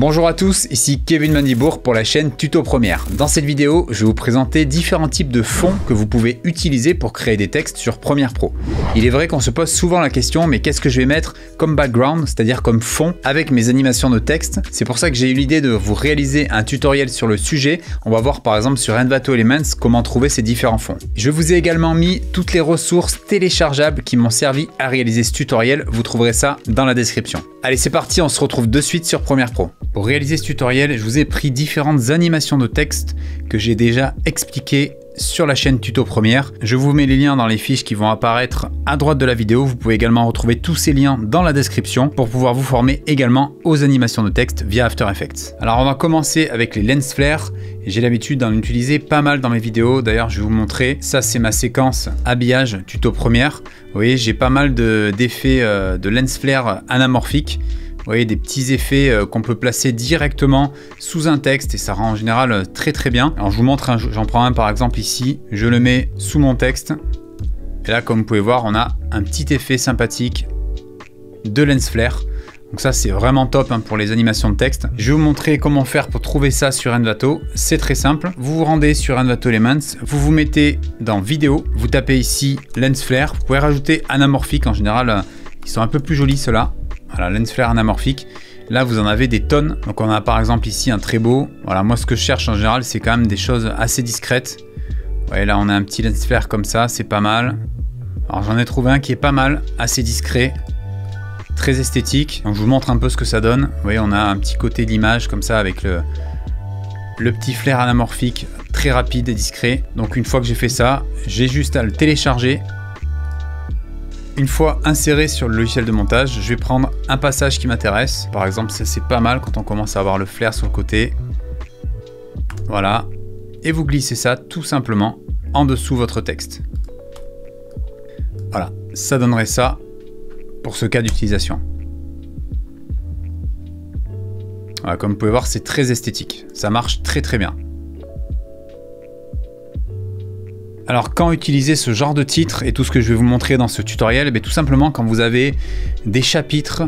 Bonjour à tous, ici Kevin Mandibourg pour la chaîne Tuto Première. Dans cette vidéo, je vais vous présenter différents types de fonds que vous pouvez utiliser pour créer des textes sur Premiere Pro. Il est vrai qu'on se pose souvent la question, mais qu'est-ce que je vais mettre comme background, c'est-à-dire comme fond avec mes animations de texte? C'est pour ça que j'ai eu l'idée de vous réaliser un tutoriel sur le sujet. On va voir par exemple sur Envato Elements comment trouver ces différents fonds. Je vous ai également mis toutes les ressources téléchargeables qui m'ont servi à réaliser ce tutoriel. Vous trouverez ça dans la description. Allez, c'est parti, on se retrouve de suite sur Premiere Pro. Pour réaliser ce tutoriel, je vous ai pris différentes animations de texte que j'ai déjà expliquées sur la chaîne Tuto Première. Je vous mets les liens dans les fiches qui vont apparaître à droite de la vidéo. Vous pouvez également retrouver tous ces liens dans la description pour pouvoir vous former également aux animations de texte via After Effects. Alors on va commencer avec les lens flares. J'ai l'habitude d'en utiliser pas mal dans mes vidéos. D'ailleurs, je vais vous montrer. Ça, c'est ma séquence habillage Tuto Première. Vous voyez, j'ai pas mal d'effets de lens flare anamorphiques. Vous voyez, des petits effets qu'on peut placer directement sous un texte et ça rend en général très bien. Alors je vous montre, j'en prends un par exemple ici, je le mets sous mon texte. Et là, comme vous pouvez voir, on a un petit effet sympathique de lens flare. Donc ça, c'est vraiment top pour les animations de texte. Je vais vous montrer comment faire pour trouver ça sur Envato. C'est très simple. Vous vous rendez sur Envato Elements, vous vous mettez dans vidéo, vous tapez ici lens flare. Vous pouvez rajouter anamorphique, en général, ils sont un peu plus jolis ceux-là. Voilà, lens flare anamorphique. Là, vous en avez des tonnes. Donc, on a par exemple ici un très beau. Voilà, moi, ce que je cherche en général, c'est quand même des choses assez discrètes. Vous voyez, là, on a un petit lens flare comme ça, c'est pas mal. Alors, j'en ai trouvé un qui est pas mal, assez discret, très esthétique. Donc, je vous montre un peu ce que ça donne. Vous voyez, on a un petit côté d'image comme ça avec le petit flare anamorphique très rapide et discret. Donc, une fois que j'ai fait ça, j'ai juste à le télécharger. Une fois inséré sur le logiciel de montage, je vais prendre un passage qui m'intéresse. Par exemple, ça c'est pas mal quand on commence à avoir le flair sur le côté. Voilà. Et vous glissez ça tout simplement en dessous votre texte. Voilà. Ça donnerait ça pour ce cas d'utilisation. Voilà, comme vous pouvez voir, c'est très esthétique. Ça marche très bien. Alors quand utiliser ce genre de titre et tout ce que je vais vous montrer dans ce tutoriel, tout simplement quand vous avez des chapitres,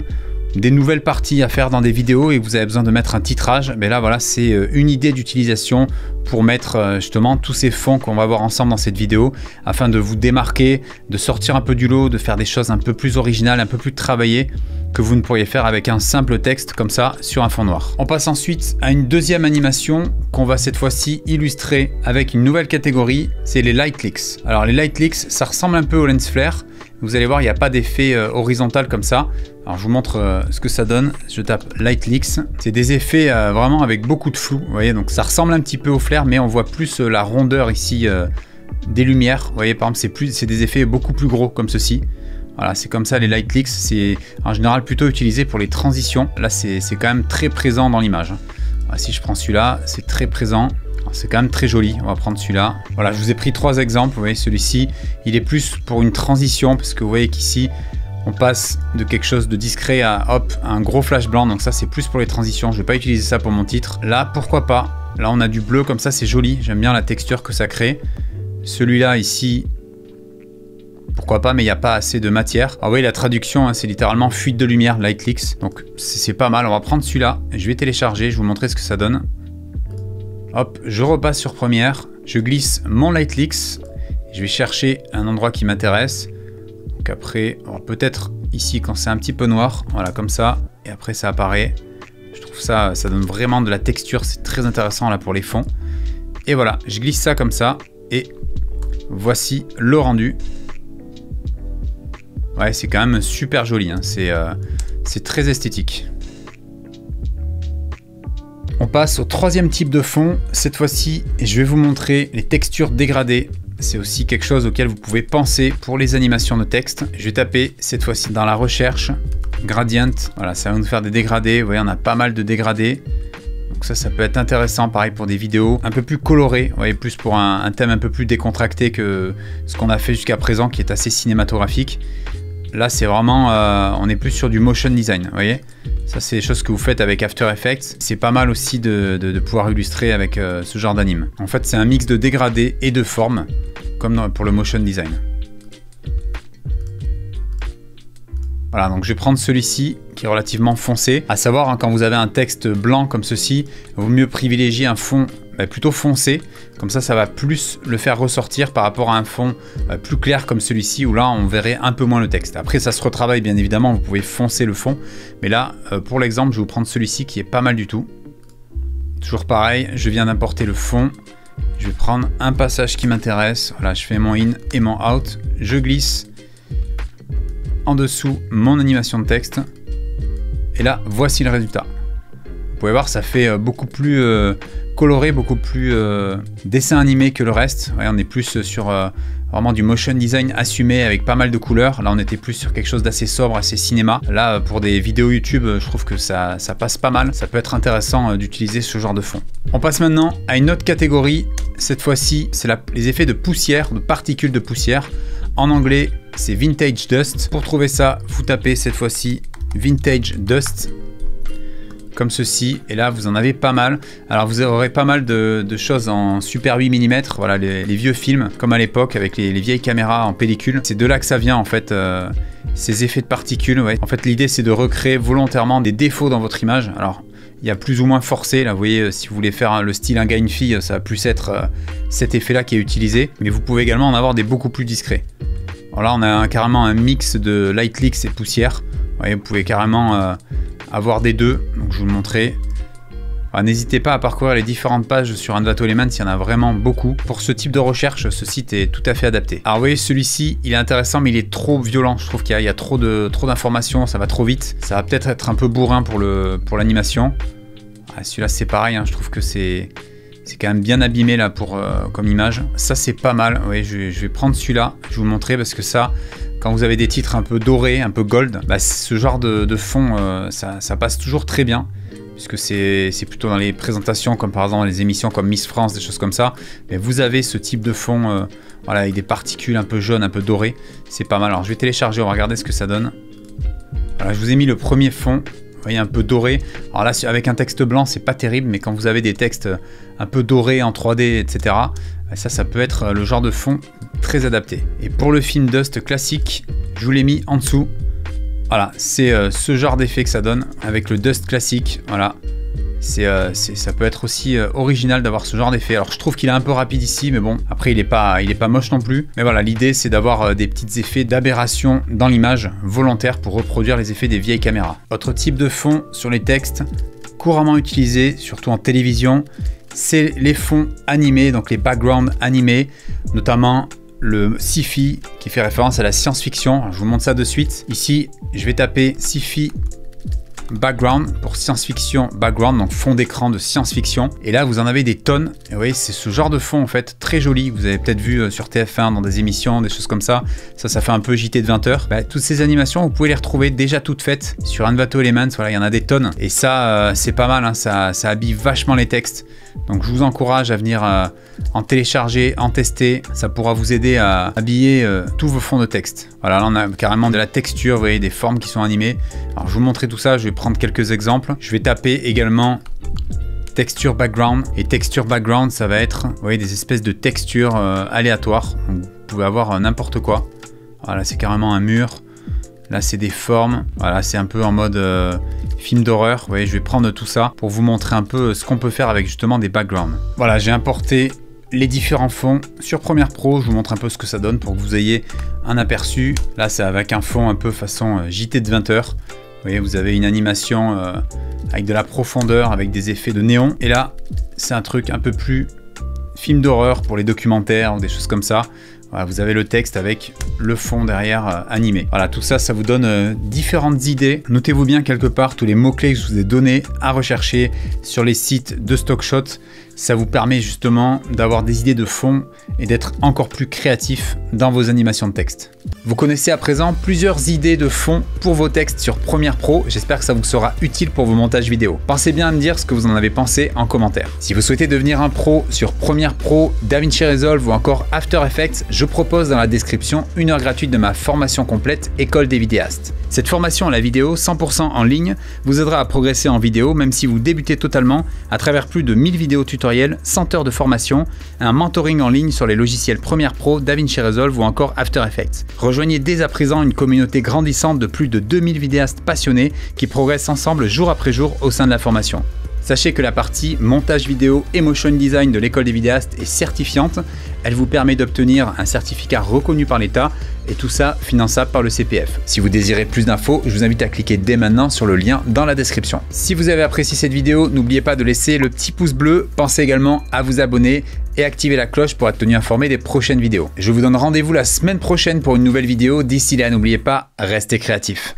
des nouvelles parties à faire dans des vidéos et que vous avez besoin de mettre un titrage, là voilà, c'est une idée d'utilisation pour mettre justement tous ces fonds qu'on va voir ensemble dans cette vidéo afin de vous démarquer, de sortir un peu du lot, de faire des choses un peu plus originales, un peu plus travaillées que vous ne pourriez faire avec un simple texte comme ça sur un fond noir. On passe ensuite à une deuxième animation qu'on va cette fois-ci illustrer avec une nouvelle catégorie, c'est les light leaks. Alors les light leaks, ça ressemble un peu au lens flare. Vous allez voir, il n'y a pas d'effet horizontal comme ça. Alors je vous montre ce que ça donne. Je tape light leaks. C'est des effets vraiment avec beaucoup de flou. Vous voyez, donc ça ressemble un petit peu au flare, mais on voit plus la rondeur ici des lumières. Vous voyez, par exemple, c'est des effets beaucoup plus gros comme ceci. Voilà, c'est comme ça les light leaks. C'est en général plutôt utilisé pour les transitions. Là, c'est quand même très présent dans l'image. Voilà, si je prends celui-là, c'est très présent. C'est quand même très joli. On va prendre celui-là. Voilà, je vous ai pris trois exemples. Vous voyez, celui-ci, il est plus pour une transition parce que vous voyez qu'ici, on passe de quelque chose de discret à hop, un gros flash blanc. Donc ça, c'est plus pour les transitions. Je ne vais pas utiliser ça pour mon titre. Là, pourquoi pas? Là, on a du bleu comme ça, c'est joli. J'aime bien la texture que ça crée. Celui-là ici, pourquoi pas, mais il n'y a pas assez de matière. Alors, vous voyez, la traduction, c'est littéralement fuite de lumière, light leaks. Donc c'est pas mal. On va prendre celui-là. Je vais télécharger. Je vais vous montrer ce que ça donne. Hop, je repasse sur Première, je glisse mon light leaks, je vais chercher un endroit qui m'intéresse. Donc après, peut-être ici quand c'est un petit peu noir, voilà comme ça, et après ça apparaît. Je trouve ça donne vraiment de la texture, c'est très intéressant là pour les fonds. Et voilà, je glisse ça comme ça, et voici le rendu. Ouais, c'est quand même super joli, c'est très esthétique. On passe au troisième type de fond. Cette fois-ci, je vais vous montrer les textures dégradées. C'est aussi quelque chose auquel vous pouvez penser pour les animations de texte. Je vais taper cette fois-ci dans la recherche gradient. Voilà, ça va nous faire des dégradés. Vous voyez, on a pas mal de dégradés. Donc ça peut être intéressant, pareil pour des vidéos un peu plus colorées. Vous voyez, plus pour un thème un peu plus décontracté que ce qu'on a fait jusqu'à présent, qui est assez cinématographique. Là, c'est vraiment, on est plus sur du motion design, vous voyez. Ça, c'est des choses que vous faites avec After Effects. C'est pas mal aussi de pouvoir illustrer avec ce genre d'anime. En fait, c'est un mix de dégradés et de formes, comme pour le motion design. Voilà, donc je vais prendre celui-ci qui est relativement foncé. À savoir, hein, quand vous avez un texte blanc comme ceci, il vaut mieux privilégier un fond plutôt foncé. Comme ça va plus le faire ressortir par rapport à un fond plus clair comme celui-ci, où là, on verrait un peu moins le texte. Après, ça se retravaille, bien évidemment, vous pouvez foncer le fond. Mais là, pour l'exemple, je vais vous prendre celui-ci qui est pas mal du tout. Toujours pareil, je viens d'importer le fond. Je vais prendre un passage qui m'intéresse. Voilà, je fais mon in et mon out. Je glisse en dessous mon animation de texte. Et là, voici le résultat. Vous pouvez voir, ça fait beaucoup plus coloré, beaucoup plus dessin animé que le reste. Ouais, on est plus sur vraiment du motion design assumé avec pas mal de couleurs. Là, on était plus sur quelque chose d'assez sobre, assez cinéma. Là, pour des vidéos YouTube, je trouve que ça passe pas mal. Ça peut être intéressant d'utiliser ce genre de fond. On passe maintenant à une autre catégorie. Cette fois-ci, c'est les effets de poussière, de particules de poussière. En anglais, c'est Vintage Dust. Pour trouver ça, vous tapez cette fois-ci Vintage Dust, comme ceci, et là vous en avez pas mal. Alors vous aurez pas mal de choses en Super 8 mm, voilà les vieux films, comme à l'époque avec les vieilles caméras en pellicule. C'est de là que ça vient en fait, ces effets de particules. Ouais. En fait l'idée c'est de recréer volontairement des défauts dans votre image. Alors il y a plus ou moins forcé, là vous voyez, si vous voulez faire le style un gars une fille, ça va plus être cet effet là qui est utilisé, mais vous pouvez également en avoir des beaucoup plus discrets. Alors là on a carrément un mix de light leaks et poussière. Vous voyez, vous pouvez carrément avoir des deux, donc je vais vous le montrer. N'hésitez pas à parcourir les différentes pages sur Envato Elements, il y en a vraiment beaucoup. Pour ce type de recherche, ce site est tout à fait adapté. Alors vous voyez, celui-ci, il est intéressant, mais il est trop violent. Je trouve qu'il y a trop d'informations, ça va trop vite. Ça va peut-être être un peu bourrin pour l'animation. Celui-là, c'est pareil, hein, je trouve que c'est quand même bien abîmé là comme image. Ça, c'est pas mal. Oui, je vais prendre celui-là, je vais vous le montrer parce que ça... Quand vous avez des titres un peu dorés, un peu gold, ce genre de fond, ça passe toujours très bien. Puisque c'est plutôt dans les présentations, comme par exemple dans les émissions comme Miss France, des choses comme ça. Mais vous avez ce type de fond, voilà, avec des particules un peu jaunes, un peu dorées. C'est pas mal. Alors je vais télécharger, on va regarder ce que ça donne. Voilà, je vous ai mis le premier fond. Vous voyez, un peu doré. Alors là, avec un texte blanc, c'est pas terrible. Mais quand vous avez des textes un peu dorés en 3D, etc., ça peut être le genre de fond très adapté. Et pour le film Dust classique, je vous l'ai mis en dessous. Voilà, c'est ce genre d'effet que ça donne avec le Dust classique. Voilà, ça peut être aussi original d'avoir ce genre d'effet. Alors je trouve qu'il est un peu rapide ici, mais bon, après il est pas moche non plus. Mais voilà, l'idée c'est d'avoir des petits effets d'aberration dans l'image volontaire pour reproduire les effets des vieilles caméras. Autre type de fond sur les textes, couramment utilisé, surtout en télévision, c'est les fonds animés, donc les backgrounds animés, notamment le sci-fi qui fait référence à la science-fiction. Je vous montre ça de suite. Ici, je vais taper sci-fi background pour science-fiction background, donc fond d'écran de science-fiction. Et là, vous en avez des tonnes. Et vous voyez, c'est ce genre de fond en fait très joli. Vous avez peut-être vu sur TF1 dans des émissions, des choses comme ça. Ça fait un peu JT de 20h. Toutes ces animations, vous pouvez les retrouver déjà toutes faites sur Envato Elements. Voilà, il y en a des tonnes. Et ça, c'est pas mal. Hein. Ça habille vachement les textes. Donc je vous encourage à venir en télécharger, en tester. Ça pourra vous aider à habiller tous vos fonds de texte. Voilà, là on a carrément de la texture, vous voyez, des formes qui sont animées. Alors je vais vous montrer tout ça, je vais prendre quelques exemples. Je vais taper également texture background. Et texture background, ça va être, vous voyez, des espèces de textures aléatoires. Donc, vous pouvez avoir n'importe quoi. Voilà, c'est carrément un mur. Là, c'est des formes. Voilà, c'est un peu en mode film d'horreur. Vous voyez, je vais prendre tout ça pour vous montrer un peu ce qu'on peut faire avec justement des backgrounds. Voilà, j'ai importé les différents fonds sur Premiere Pro. Je vous montre un peu ce que ça donne pour que vous ayez un aperçu. Là, c'est avec un fond un peu façon JT de 20h. Vous voyez, vous avez une animation avec de la profondeur, avec des effets de néon. Et là, c'est un truc un peu plus film d'horreur pour les documentaires ou des choses comme ça. Voilà, vous avez le texte avec le fond derrière animé. Voilà, tout ça, ça vous donne différentes idées. Notez-vous bien quelque part tous les mots-clés que je vous ai donnés à rechercher sur les sites de StockShot. Ça vous permet justement d'avoir des idées de fond et d'être encore plus créatif dans vos animations de texte. Vous connaissez à présent plusieurs idées de fond pour vos textes sur Premiere Pro. J'espère que ça vous sera utile pour vos montages vidéo. Pensez bien à me dire ce que vous en avez pensé en commentaire. Si vous souhaitez devenir un pro sur Premiere Pro, DaVinci Resolve ou encore After Effects, je je propose dans la description 1 heure gratuite de ma formation complète École des vidéastes. Cette formation à la vidéo 100% en ligne vous aidera à progresser en vidéo même si vous débutez totalement à travers plus de 1000 vidéos tutoriels, 100 heures de formation, un mentoring en ligne sur les logiciels Premiere Pro, DaVinci Resolve ou encore After Effects. Rejoignez dès à présent une communauté grandissante de plus de 2000 vidéastes passionnés qui progressent ensemble jour après jour au sein de la formation. Sachez que la partie montage vidéo et motion design de l'école des vidéastes est certifiante. Elle vous permet d'obtenir un certificat reconnu par l'État et tout ça finançable par le CPF. Si vous désirez plus d'infos, je vous invite à cliquer dès maintenant sur le lien dans la description. Si vous avez apprécié cette vidéo, n'oubliez pas de laisser le petit pouce bleu. Pensez également à vous abonner et activer la cloche pour être tenu informé des prochaines vidéos. Je vous donne rendez-vous la semaine prochaine pour une nouvelle vidéo. D'ici là, n'oubliez pas, restez créatifs.